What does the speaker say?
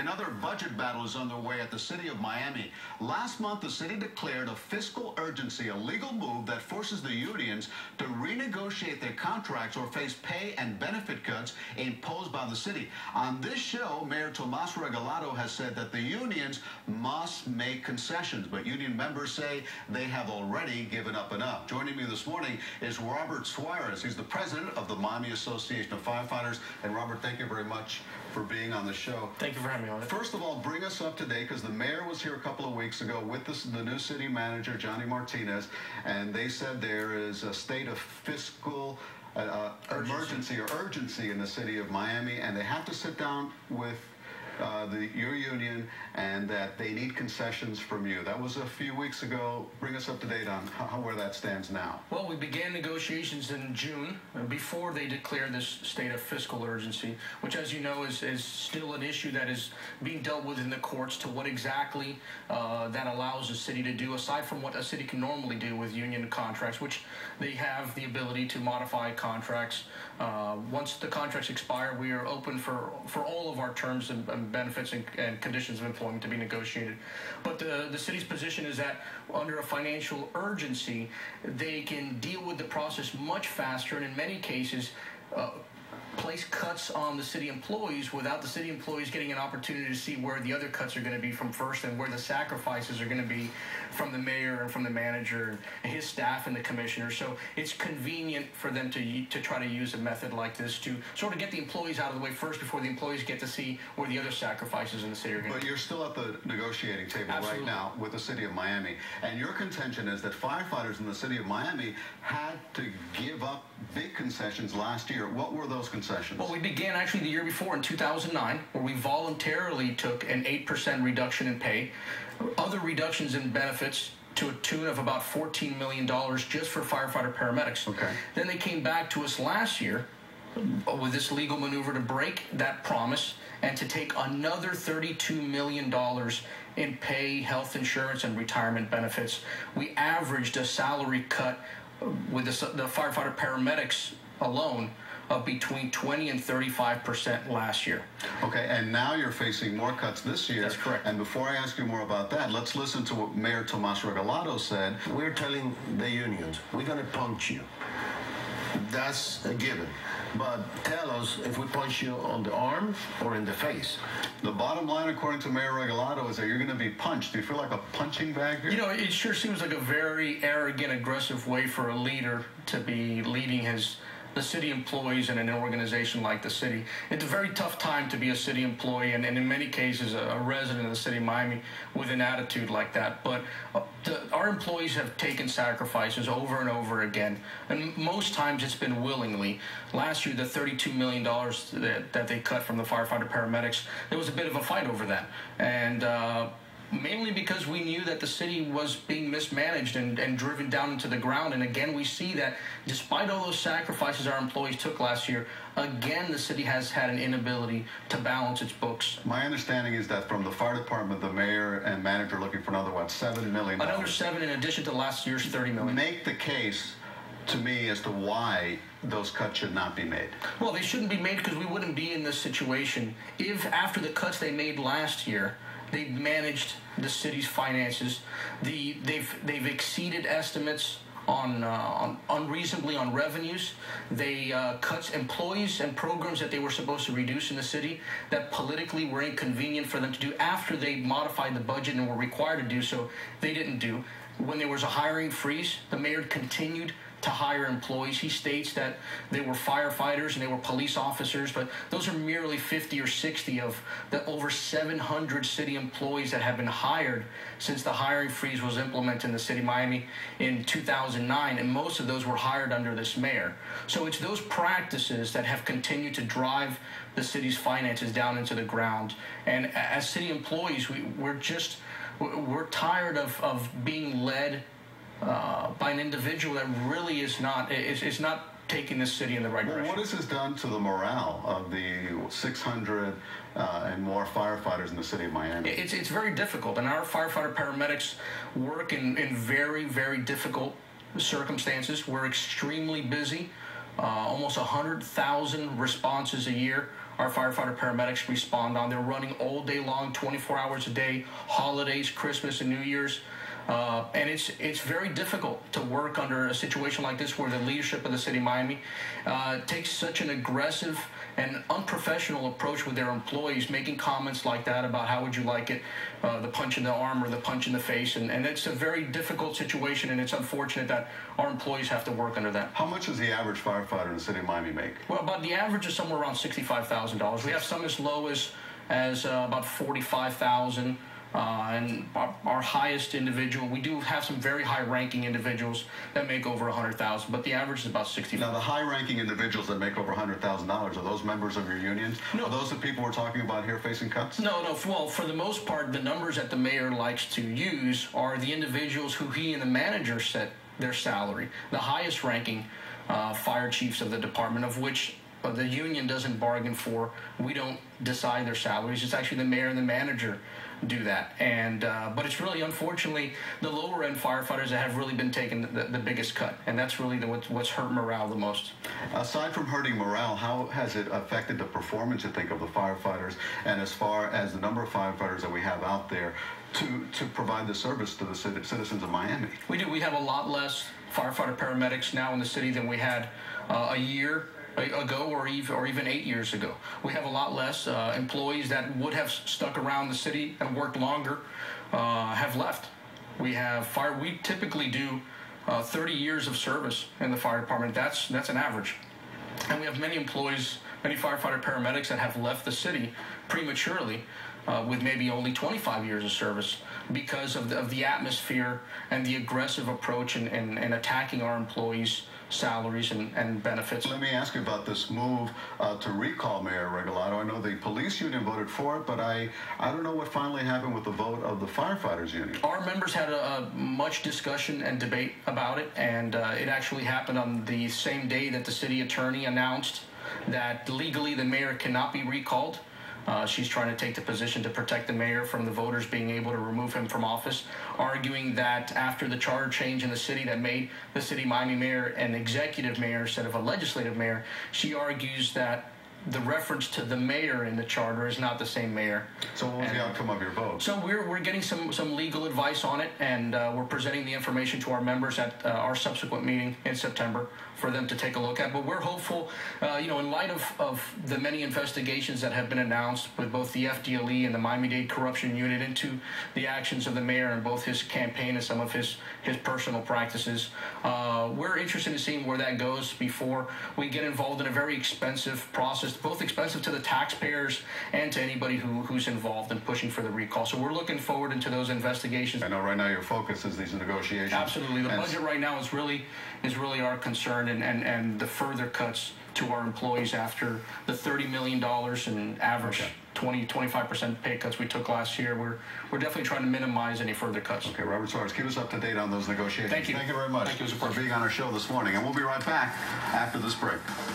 another budget battle is underway at the city of Miami. Last month, the city declared a fiscal urgency, a legal move that forces the unions to renegotiate their contracts or face pay and benefit cuts imposed by the city. On this show, Mayor Tomas Regaldo has said that the unions must make concessions, but union members say they have already given up enough. Joining me this morning is Robert Suarez. He's the president of the Miami Association of Firefighters. And Robert, thank you very much for being on the show. Thank you for having me on it. First of all, bring us up to date, because the mayor was here a couple of weeks ago with the new city manager, Johnny Martinez, and they said there is a state of fiscal emergency or urgency in the city of Miami, and they have to sit down with your union, and that they need concessions from you. That was a few weeks ago. Bring us up to date on where that stands now. Well, we began negotiations in June, before they declared this state of fiscal urgency, which, as you know, is still an issue that is being dealt with in the courts, to what exactly that allows the city to do, aside from what a city can normally do with union contracts, which they have the ability to modify contracts. Once the contracts expire, we are open for all of our terms and benefits and conditions of employment to be negotiated. But the city's position is that under a financial urgency, they can deal with the process much faster, and in many cases place cuts on the city employees without the city employees getting an opportunity to see where the other cuts are going to be from first, and where the sacrifices are going to be from the mayor and from the manager and his staff and the commissioner. So it's convenient for them to try to use a method like this to sort of get the employees out of the way first, before the employees get to see where the other sacrifices in the city are going to be. But you're still at the negotiating table Absolutely. Right now with the city of Miami, and your contention is that firefighters in the city of Miami had to give up big concessions last year. What were those concessions? Well, we began actually the year before in 2009, where we voluntarily took an 8% reduction in pay, other reductions in benefits to a tune of about $14 million just for firefighter paramedics. Okay. Then they came back to us last year with this legal maneuver to break that promise and to take another $32 million in pay, health insurance, and retirement benefits. We averaged a salary cut with the firefighter paramedics alone of between 20 and 35% last year. Okay, and now you're facing more cuts this year. That's correct. And before I ask you more about that, let's listen to what Mayor Tomas Regaldo said. We're telling the unions, we're going to punch you. That's a given. But tell us if we punch you on the arm or in the face. The bottom line, according to Mayor Regaldo, is that you're going to be punched. Do you feel like a punching bag here? You know, it sure seems like a very arrogant, aggressive way for a leader to be leading the city employees in an organization like the city. It's a very tough time to be a city employee, and in many cases a resident of the city of Miami with an attitude like that. But our employees have taken sacrifices over and over again, and most times it's been willingly. Last year, the $32 million that they cut from the firefighter paramedics, there was a bit of a fight over that. And mainly because we knew that the city was being mismanaged and driven down into the ground. And again, we see that despite all those sacrifices our employees took last year, again, the city has had an inability to balance its books. My understanding is that from the fire department, the mayor and manager are looking for another, what, $7 million? Another $7 in addition to last year's $30 million. Make the case to me as to why those cuts should not be made. Well, they shouldn't be made because we wouldn't be in this situation if, after the cuts they made last year, they managed the city's finances. They've exceeded estimates on unreasonably on revenues. They cut employees and programs that they were supposed to reduce in the city that politically were inconvenient for them to do after they modified the budget and were required to do so. They didn't do. When there was a hiring freeze, the mayor continued to hire employees. He states that they were firefighters and they were police officers, but those are merely 50 or 60 of the over 700 city employees that have been hired since the hiring freeze was implemented in the city of Miami in 2009, and most of those were hired under this mayor. So it's those practices that have continued to drive the city's finances down into the ground. And as city employees, we're tired of being led by an individual that really is not taking this city in the right direction. What has this done to the morale of the 600 and more firefighters in the city of Miami? It's very difficult, and our firefighter paramedics work in very, very difficult circumstances. We're extremely busy, almost 100,000 responses a year our firefighter paramedics respond on. They're running all day long, 24 hours a day, holidays, Christmas and New Year's. And it's very difficult to work under a situation like this where the leadership of the city of Miami takes such an aggressive and unprofessional approach with their employees, making comments like that about how would you like it, the punch in the arm or the punch in the face. And it's a very difficult situation, and it's unfortunate that our employees have to work under that. How much does the average firefighter in the city of Miami make? Well, about the average is somewhere around $65,000. We have some as low as about $45,000. And our highest individual, we do have some very high-ranking individuals that make over $100,000, but the average is about $65,000. Now, the high-ranking individuals that make over $100,000, are those members of your unions? No. Are those the people we're talking about here facing cuts? No. Well, for the most part, the numbers that the mayor likes to use are the individuals who he and the manager set their salary. The highest-ranking fire chiefs of the department, of which the union doesn't bargain for. We don't decide their salaries. It's actually the mayor and the manager do that. And but it's really, unfortunately, the lower end firefighters that have really been taking the biggest cut, and that's really what's hurt morale the most. Aside from hurting morale, how has it affected the performance, you think, of the firefighters, and as far as the number of firefighters that we have out there to provide the service to the citizens of Miami? We have a lot less firefighter paramedics now in the city than we had a year ago or even 8 years ago. We have a lot less employees that would have stuck around the city and worked longer have left. We typically do 30 years of service in the fire department. That's an average. And we have many employees, many firefighter paramedics that have left the city prematurely with maybe only 25 years of service because of the atmosphere and the aggressive approach in attacking our employees' salaries and benefits. Let me ask you about this move to recall Mayor Regaldo. I know the police union voted for it, but I don't know what finally happened with the vote of the firefighters union. Our members had much discussion and debate about it, and it actually happened on the same day that the city attorney announced that legally the mayor cannot be recalled. She's trying to take the position to protect the mayor from the voters being able to remove him from office, arguing that after the charter change in the city that made the city Miami mayor an executive mayor instead of a legislative mayor, she argues that the reference to the mayor in the charter is not the same mayor. So what was the outcome of your vote? So we're getting some legal advice on it, and we're presenting the information to our members at our subsequent meeting in September for them to take a look at. But we're hopeful, in light of the many investigations that have been announced with both the FDLE and the Miami-Dade Corruption Unit into the actions of the mayor and both his campaign and some of his personal practices. We're interested in seeing where that goes before we get involved in a very expensive process, both expensive to the taxpayers and to anybody who's involved in pushing for the recall. So we're looking forward into those investigations. I know right now your focus is these negotiations. Absolutely. The budget right now is really our concern, and the further cuts to our employees after the $30 million in average 20-25% pay cuts we took last year. We're definitely trying to minimize any further cuts. Okay, Robert Suarez, keep us up to date on those negotiations. Thank you. Thank you very much. Thank you. For being on our show this morning, and we'll be right back after this break.